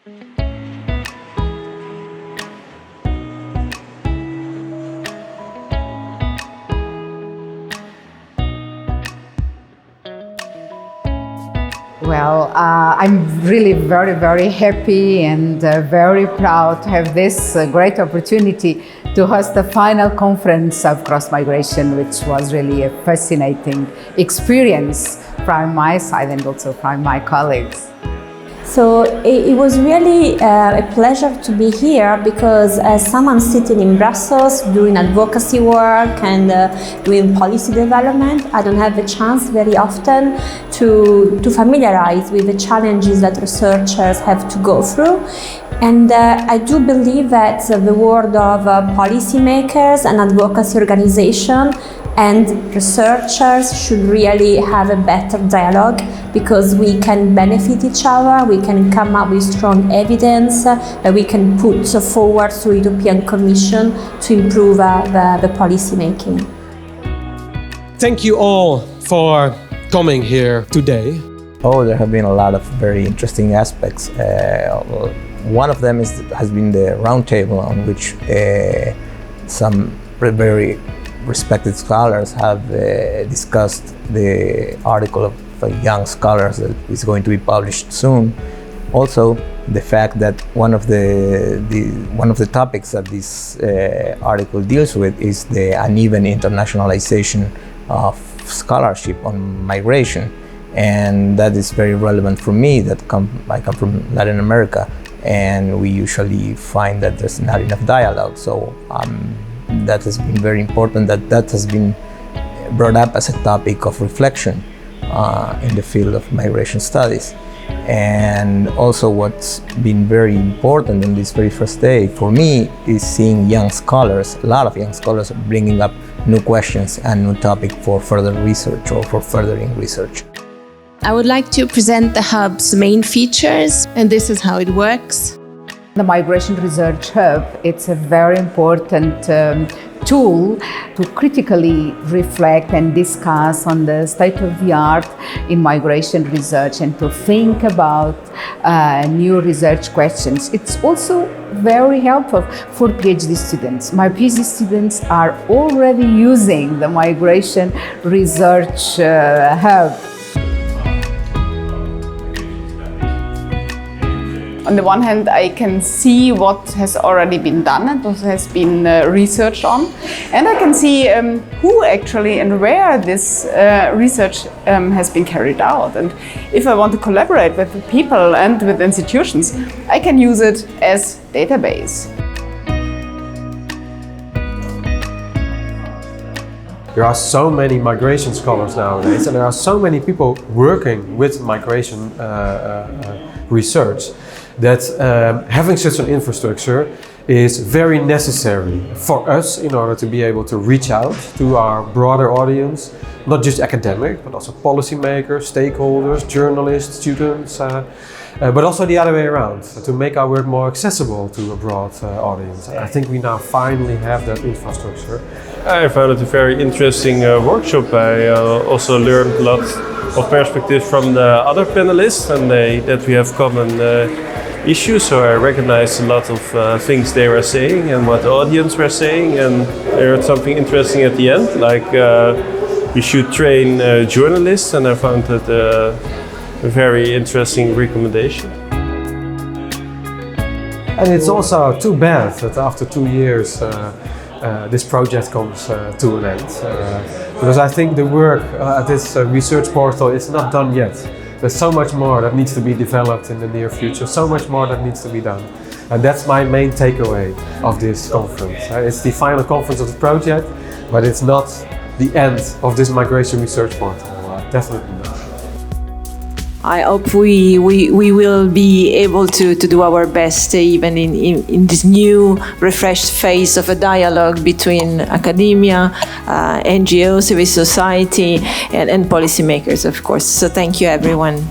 Well, I'm really very happy and very proud to have this great opportunity to host the final conference of CrossMigration, which was really a fascinating experience from my side and also from my colleagues. So it was really a pleasure to be here because as someone sitting in Brussels doing advocacy work and doing policy development, I don't have the chance very often to familiarize with the challenges that researchers have to go through. And I do believe that the world of policymakers and advocacy organizations and researchers should really have a better dialogue because we can benefit each other, we can come up with strong evidence that we can put forward to the European Commission to improve the policy making. Thank you all for coming here today. Oh, there have been a lot of very interesting aspects. One of them has been the roundtable on which some very respected scholars have discussed the article of young scholars that is going to be published soon. Also, the fact that one of the topics that this article deals with is the uneven internationalization of scholarship on migration, and that is very relevant for me. I come from Latin America, and we usually find that there's not enough dialogue. So that has been very important, that has been brought up as a topic of reflection in the field of migration studies. And also what's been very important in this very first day for me is seeing young scholars, a lot of young scholars bringing up new questions and new topic for further research or for furthering research. I would like to present the Hub's main features, and this is how it works. The Migration Research Hub, it's a very important tool to critically reflect and discuss on the state of the art in migration research and to think about new research questions. It's also very helpful for PhD students. My PhD students are already using the Migration Research Hub. On the one hand, I can see what has already been done and what has been researched on. And I can see who actually and where this research has been carried out. And if I want to collaborate with people and with institutions, I can use it as database. There are so many migration scholars nowadays, and there are so many people working with migration research that having such an infrastructure is very necessary for us in order to be able to reach out to our broader audience, not just academic, but also policymakers, stakeholders, journalists, students, but also the other way around, to make our work more accessible to a broad audience. I think we now finally have that infrastructure. I found it a very interesting workshop. I also learned a lot of perspectives from the other panelists, and that we have common issues, so I recognized a lot of things they were saying and what the audience were saying, and I heard something interesting at the end, like we should train journalists, and I found that a very interesting recommendation. And it's also too bad that after 2 years this project comes to an end, because I think the work at this research portal is not done yet. There's so much more that needs to be developed in the near future, so much more that needs to be done. And that's my main takeaway of this conference. It's the final conference of the project, but it's not the end of this migration research portal, definitely not. I hope we will be able to do our best even in this new refreshed phase of a dialogue between academia, NGOs, civil society and policymakers, of course. So thank you everyone.